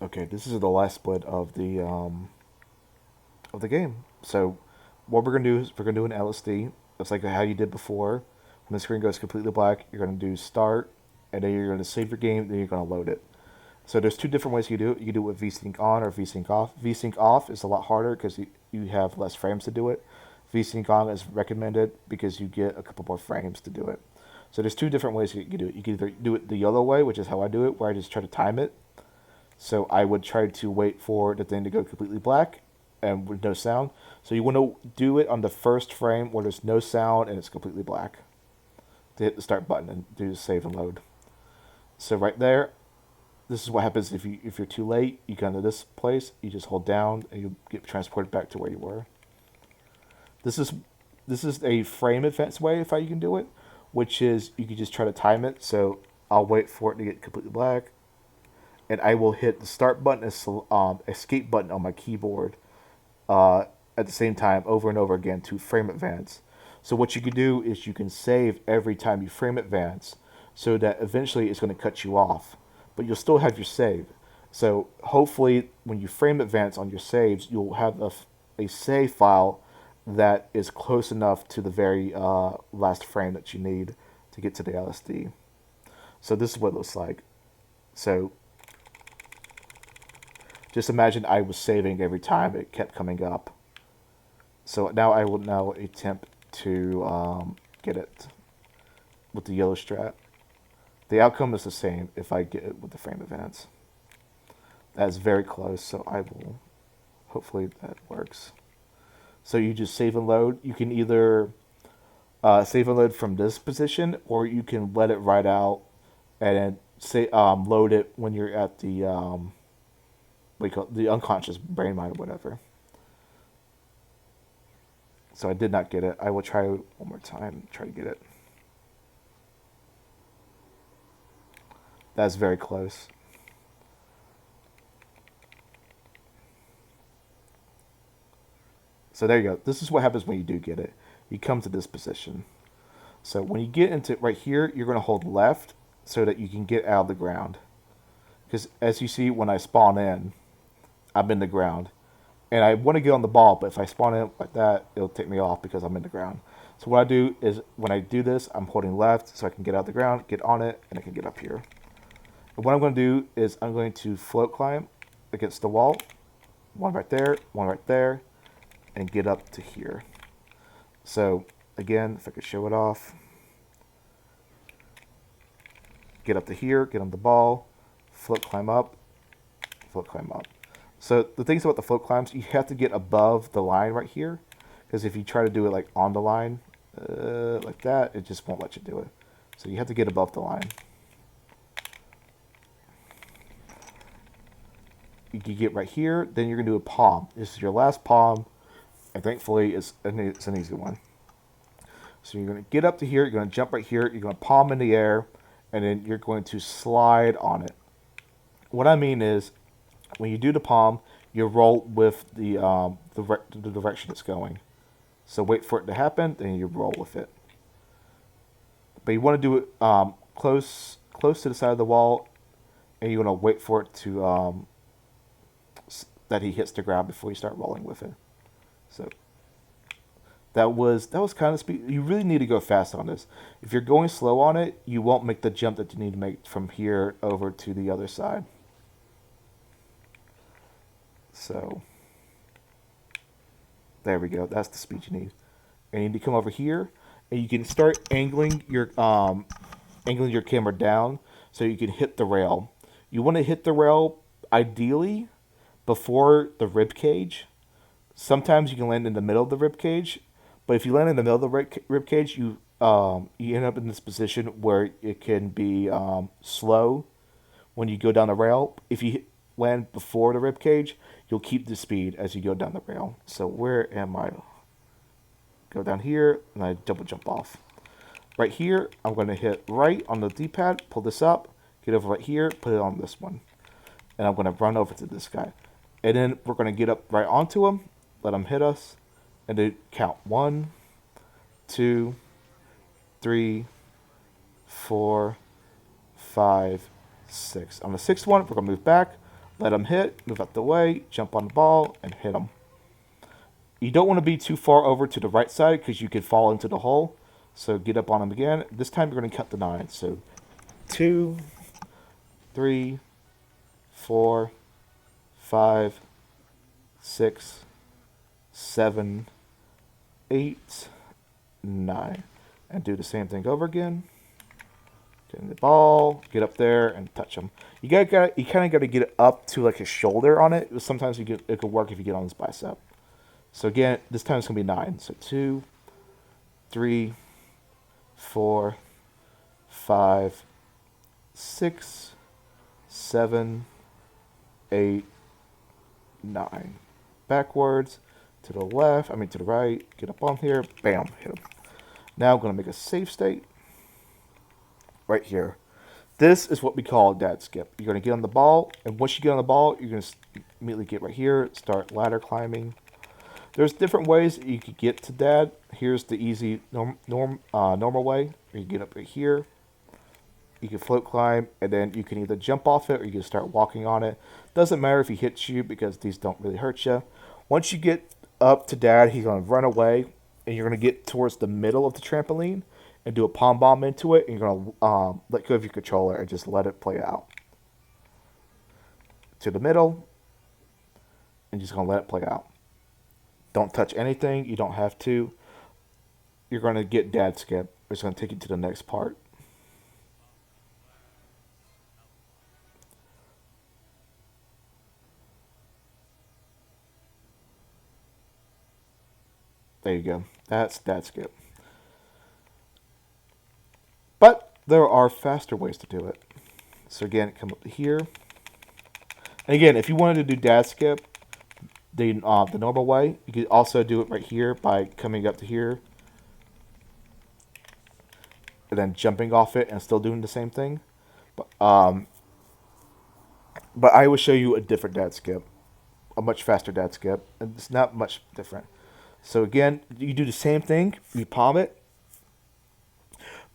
Okay, this is the last split of the game. So what we're gonna do is we're gonna do an LSD. It's like how you did before. When the screen goes completely black, you're gonna do start, and then you're gonna save your game. Then you're gonna load it. So there's two different ways you do it. You can do it with VSync on or VSync off. VSync off is a lot harder because you have less frames to do it. VSync on is recommended because you get a couple more frames to do it. So there's two different ways you can do it. You can either do it the yellow way, which is how I do it, where I just try to time it. So I would try to wait for the thing to go completely black and with no sound. So you want to do it on the first frame where there's no sound and it's completely black. To hit the start button and do save and load. So right there, this is what happens if you're too late. You go to this place, you just hold down and you get transported back to where you were. This is this is a frame advance way if how you can do it, which is you can just try to time it. So I'll wait for it to get completely black, and I will hit the start button and escape button on my keyboard at the same time over and over again to frame advance. So what you can do is you can save every time you frame advance, so that eventually it's going to cut you off, but you'll still have your save. So hopefully when you frame advance on your saves, you'll have a save file that is close enough to the very last frame that you need to get to the LSD. So this is what it looks like. So just imagine I was saving every time it kept coming up. So now I will now attempt to get it with the yellow strat. The outcome is the same if I get it with the frame advance. That's very close, so I will, hopefully that works. So you just save and load. You can either save and load from this position, or you can let it ride out and then say load it when you're at the what do you call it? The unconscious brain mind or whatever. So I did not get it. I will try one more time. Try to get it. That's very close. So there you go. This is what happens when you do get it. You come to this position. So when you get into right here, you're going to hold left so that you can get out of the ground. Because as you see, when I spawn in, I'm in the ground. And I want to get on the ball, but if I spawn in like that, it'll take me off because I'm in the ground. So what I do is when I do this, I'm holding left so I can get out of the ground, get on it, and I can get up here. And what I'm going to do is I'm going to float climb against the wall. One right there, and get up to here. So again, if I could show it off, get up to here, get on the ball, float climb up, float climb up. So the things about the float climbs, you have to get above the line right here, because if you try to do it like on the line, like that, it just won't let you do it. So you have to get above the line. You can get right here, then you're gonna do a palm. This is your last palm, and thankfully it's an easy one. So you're gonna get up to here, you're gonna jump right here, you're gonna palm in the air, and then you're going to slide on it. What I mean is, when you do the palm, you roll with the direction it's going. So wait for it to happen, then you roll with it. But you want to do it close to the side of the wall, and you want to wait for it to that he hits the ground before you start rolling with it. So that was kind of speed. You really need to go fast on this. If you're going slow on it, you won't make the jump that you need to make from here over to the other side. So there we go. That's the speed you need. And you need to come over here, and you can start angling your camera down so you can hit the rail. You want to hit the rail ideally before the rib cage. Sometimes you can land in the middle of the rib cage, but if you land in the middle of the rib cage, you end up in this position where it can be slow when you go down the rail. If you land before the rib cage, you'll keep the speed as you go down the rail. So where am I? Go down here, and I double jump off. Right here, I'm going to hit right on the D-pad, pull this up, get over right here, put it on this one. And I'm going to run over to this guy. And then we're going to get up right onto him, let him hit us, and then count 1, 2, 3, 4, 5, 6. On the sixth one, we're going to move back, Let him hit, move out the way, jump on the ball, and hit him. You don't want to be too far over to the right side because you could fall into the hole. So get up on him again. This time you're going to count the 9. So 2, 3, 4, 5, 6, 7, 8, 9. And do the same thing over again. Get in the ball, get up there, and touch him. You kind of got to get it up to like his shoulder on it. Sometimes it could work if you get on his bicep. So again, this time it's going to be 9. So 2, 3, 4, 5, 6, 7, 8, 9. Backwards, to the left, to the right, get up on here, bam, hit him. Now I'm going to make a save state right here. This is what we call a dad skip. You're going to get on the ball, and once you get on the ball, you're going to immediately get right here, start ladder climbing. There's different ways that you could get to dad. Here's the easy normal way. You get up right here. You can float climb, and then you can either jump off it or you can start walking on it. Doesn't matter if he hits you because these don't really hurt you. Once you get up to dad, he's going to run away, and you're going to get towards the middle of the trampoline and do a palm bomb into it, and you're going to let go of your controller and just let it play out. To the middle, and just going to let it play out. Don't touch anything. You don't have to. You're going to get dad skip. It's going to take you to the next part. There you go. That's dad skip. But there are faster ways to do it. So again, come up here. And again, if you wanted to do dad skip the normal way, you could also do it right here by coming up to here and then jumping off it and still doing the same thing. But I will show you a different dad skip, a much faster dad skip, and it's not much different. So again, you do the same thing. You palm it.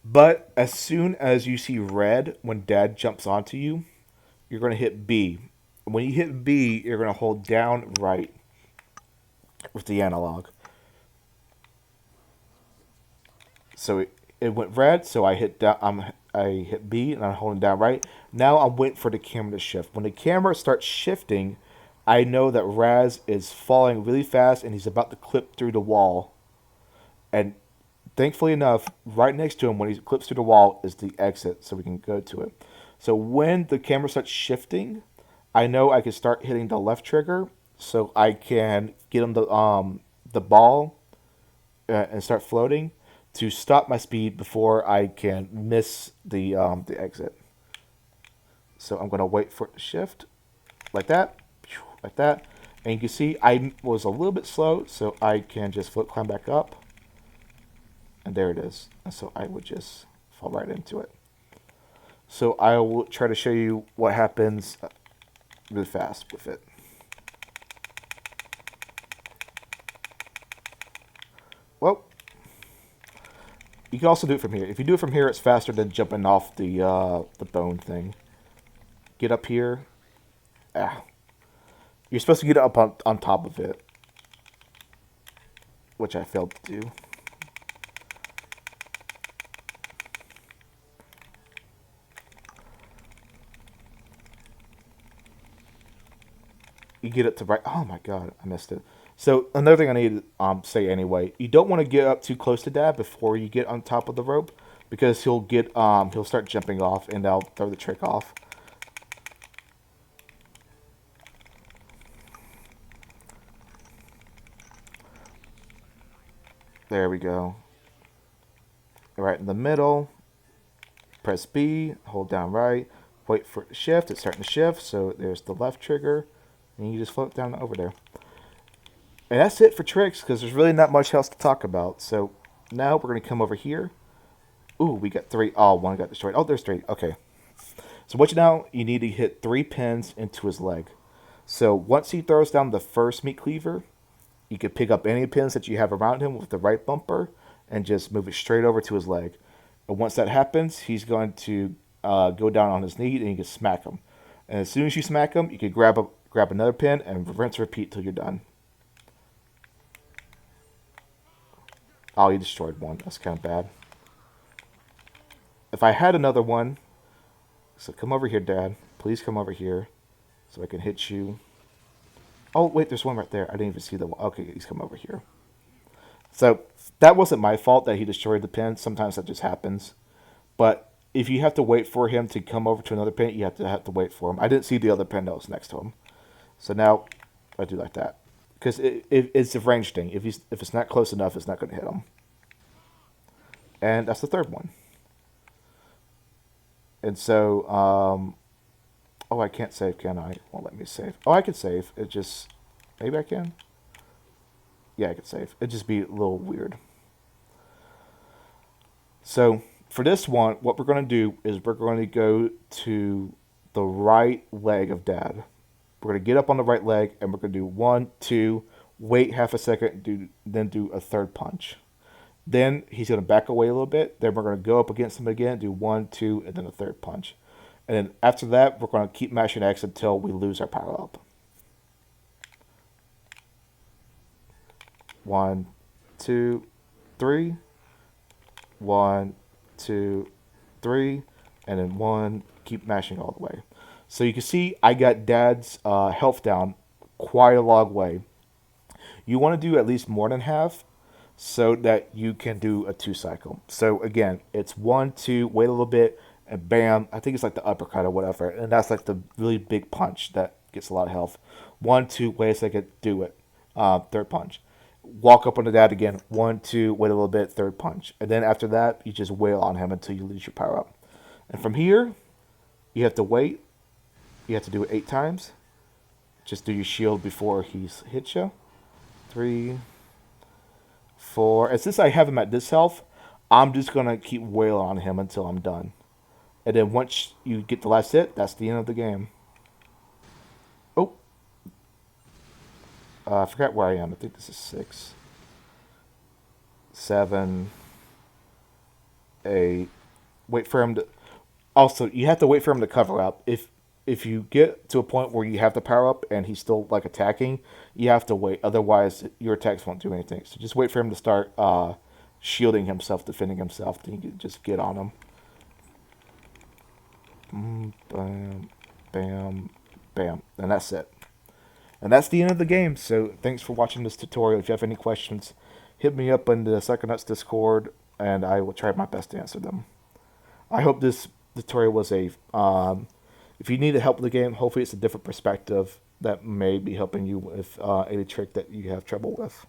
But as soon as you see red when dad jumps onto you, you're going to hit B. When you hit B, you're going to hold down right with the analog. So it went red, so I hit down. I hit B, and I'm holding down right. Now I'm waiting for the camera to shift. When the camera starts shifting, I know that Raz is falling really fast, and he's about to clip through the wall. And thankfully enough, right next to him, when he clips through the wall, is the exit, so we can go to it. So when the camera starts shifting, I know I can start hitting the left trigger, so I can get him the ball and start floating to stop my speed before I can miss the exit. So I'm going to wait for it to shift like that, and you can see I was a little bit slow, so I can just float climb back up. And there it is. And so I would just fall right into it. So I will try to show you what happens really fast with it. Well, you can also do it from here. If you do it from here, it's faster than jumping off the bone thing. Get up here. You're supposed to get up on top of it, which I failed to do. You get it to right. Oh my god, I missed it. So another thing I need to say anyway, you don't want to get up too close to dad before you get on top of the rope, because he'll start jumping off and that'll throw the trick off. There we go. Right in the middle. Press B, hold down right, wait for it to shift. It's starting to shift, so there's the left trigger, and you just float down over there. And that's it for tricks, because there's really not much else to talk about. So now we're going to come over here. Ooh, we got 3. Oh, one got destroyed. Oh, there's 3. Okay. So you need to hit 3 pins into his leg. So once he throws down the first meat cleaver, you can pick up any pins that you have around him with the right bumper and just move it straight over to his leg. And once that happens, he's going to go down on his knee and you can smack him. And as soon as you smack him, you can grab another pin and rinse repeat till you're done. Oh, you destroyed one. That's kind of bad. If I had another one, so come over here, Dad. Please come over here so I can hit you. Oh, wait, there's one right there. I didn't even see the one. Okay, he's come over here. So that wasn't my fault that he destroyed the pin. Sometimes that just happens. But if you have to wait for him to come over to another pin, you have to wait for him. I didn't see the other pin that was next to him. So now I do like that. Because it's a range thing. If it's not close enough, it's not going to hit him. And that's the third one. And so, oh, I can't save, can I? It won't let me save. Oh, I can save. It just, maybe I can. Yeah, I can save. It'd just be a little weird. So for this one, what we're going to do is we're going to go to the right leg of Dad. We're going to get up on the right leg, and we're going to do 1, 2, wait half a second, then do a third punch. Then he's going to back away a little bit. Then we're going to go up against him again, do 1, 2, and then a third punch. And then after that, we're going to keep mashing X until we lose our power up. 1, 2, 3. 1, 2, 3. And then 1. Keep mashing all the way. So you can see I got Dad's health down quite a long way. You want to do at least more than half so that you can do a 2 cycle. So again, it's 1, 2, wait a little bit, and bam. I think it's like the uppercut or whatever. And that's like the really big punch that gets a lot of health. 1, 2, wait a second, do it. Third punch. Walk up on the Dad again. 1, 2, wait a little bit, third punch. And then after that, you just wail on him until you lose your power up. And from here, you have to wait. You have to do it 8 times. Just do your shield before he hits you. 3, 4. And since I have him at this health, I'm just going to keep wailing on him until I'm done. And then once you get the last hit, that's the end of the game. Oh. I forgot where I am. I think this is 6, 7, 8. Wait for him to... Also, you have to wait for him to cover up. If you get to a point where you have to power up and he's still like attacking, you have to wait. Otherwise, your attacks won't do anything. So just wait for him to start shielding himself, defending himself. Then you can just get on him. Bam, bam, bam. And that's it. And that's the end of the game. So thanks for watching this tutorial. If you have any questions, hit me up in the Psychonauts Discord, and I will try my best to answer them. I hope this tutorial was a... if you need help with the game, hopefully it's a different perspective that may be helping you with any trick that you have trouble with.